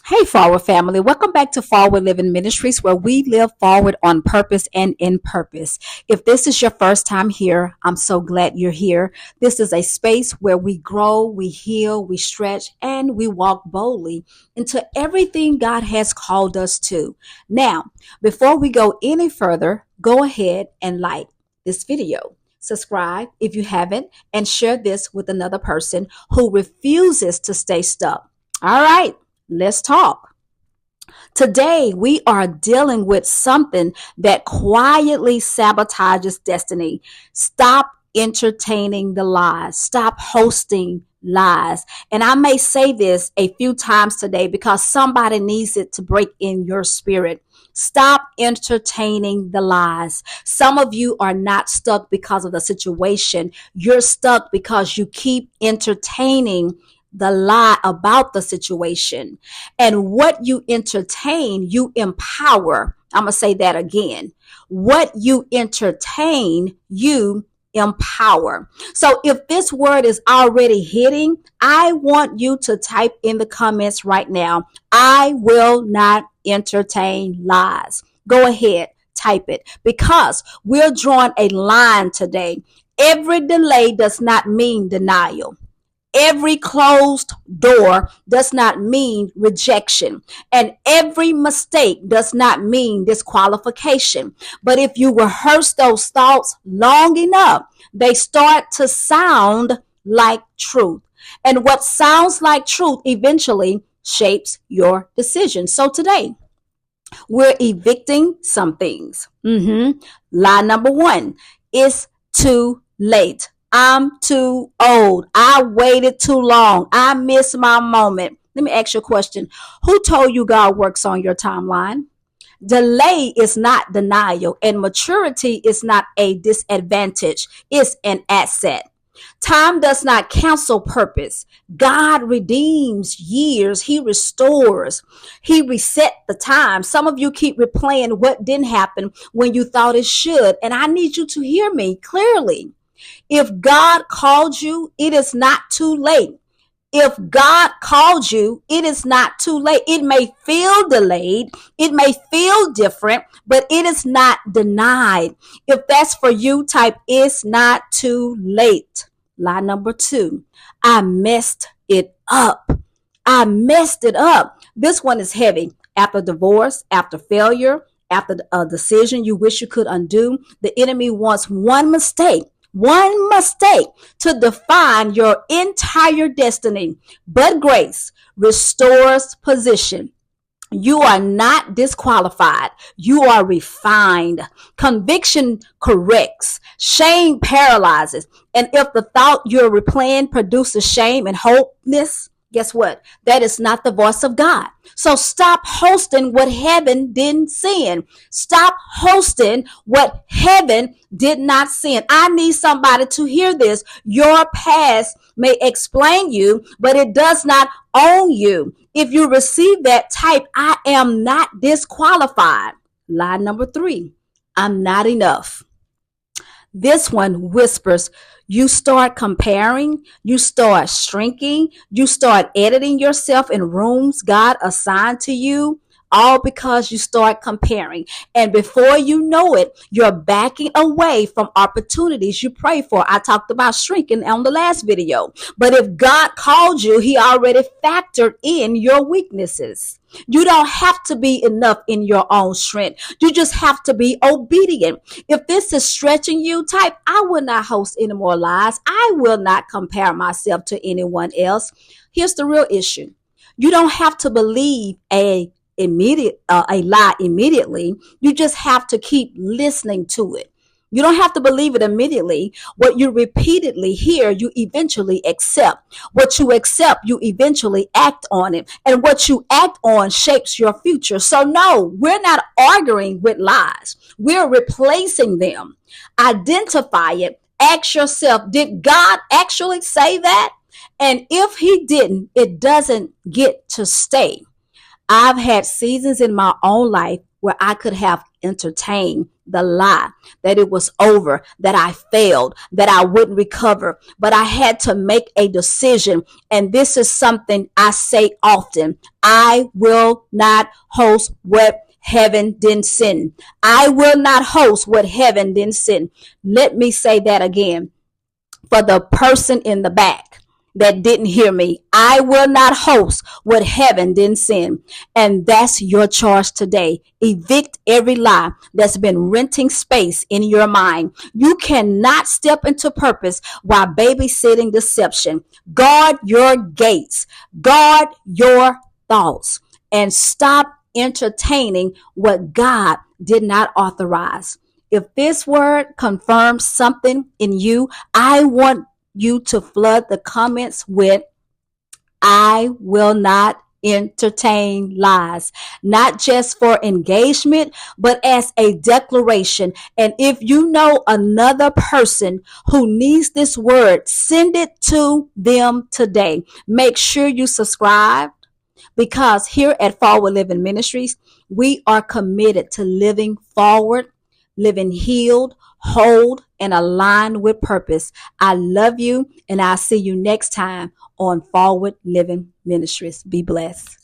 Hey, Forward family. Welcome back to Forward Living Ministries, where we live forward on purpose and in purpose. If this is your first time here, I'm so glad you're here. This is a space where we grow, we heal, we stretch, and we walk boldly into everything God has called us to. Now, before we go any further, go ahead and like this video. Subscribe if you haven't, and share this with another person who refuses to stay stuck. All right. Let's talk. Today, we are dealing with something that quietly sabotages destiny. Stop entertaining the lies. Stop hosting lies. And I may say this a few times today because somebody needs it to break in your spirit. Stop entertaining the lies. Some of you are not stuck because of the situation. You're stuck because you keep entertaining the lie about the situation. And what you entertain, you empower. I'm going to say that again. What you entertain, you empower. So if this word is already hitting, I want you to type in the comments right now, I will not entertain lies. Go ahead, type it, because we're drawing a line today. Every delay does not mean denial. Every closed door does not mean rejection, and every mistake does not mean disqualification. But if you rehearse those thoughts long enough, they start to sound like truth. And what sounds like truth eventually shapes your decision. So today, we're evicting some things. Lie number one, it's too late. I'm too old. I waited too long. I missed my moment. Let me ask you a question. Who told you God works on your timeline? Delay is not denial, and maturity is not a disadvantage. It's an asset. Time does not cancel purpose. God redeems years. He restores. He reset the time. Some of you keep replaying what didn't happen when you thought it should. And I need you to hear me clearly. If God called you, it is not too late. If God called you, it is not too late. It may feel delayed. It may feel different, but it is not denied. If that's for you, type it's not too late. Lie number two, I messed it up. I messed it up. This one is heavy. After divorce, after failure, after a decision you wish you could undo, the enemy wants one mistake to define your entire destiny. But grace restores position. You are not disqualified. You are refined. Conviction corrects. Shame paralyzes. And if the thought you're replaying produces shame and hopelessness, guess what? That is not the voice of God. So stop hosting what heaven didn't send. Stop hosting what heaven did not send. I need somebody to hear this. Your past may explain you, but it does not own you. If you receive that, type, I am not disqualified. Lie number three, I'm not enough. This one whispers, you start comparing, you start shrinking, you start editing yourself in rooms God assigned to you, all because you start comparing. And before you know it, you're backing away from opportunities you pray for. I talked about shrinking on the last video. But if God called you, He already factored in your weaknesses. You don't have to be enough in your own strength. You just have to be obedient. If this is stretching you, type, I will not host any more lies. I will not compare myself to anyone else. Here's the real issue. You don't have to believe a lie immediately. You just have to keep listening to it. You don't have to believe it immediately. What you repeatedly hear, you eventually accept. What you accept, you eventually act on it. And what you act on shapes your future. So no, we're not arguing with lies. We're replacing them. Identify it. Ask yourself, did God actually say that? And if He didn't, it doesn't get to stay. I've had seasons in my own life where I could have entertained the lie that it was over, that I failed, that I wouldn't recover. But I had to make a decision. And this is something I say often. I will not host what heaven didn't send. I will not host what heaven didn't send. Let me say that again for the person in the back that didn't hear me. I will not host what heaven didn't send. And that's your charge today. Evict every lie that's been renting space in your mind. You cannot step into purpose while babysitting deception. Guard your gates. Guard your thoughts. And stop entertaining what God did not authorize. If this word confirms something in you, I want you to flood the comments with, I will not entertain lies, not just for engagement, but as a declaration. And if you know another person who needs this word, send it to them today. Make sure you subscribe, because here at Forward Living Ministries, we are committed to living forward, living healed, whole, and aligned with purpose. I love you, and I'll see you next time on Forward Living Ministries. Be blessed.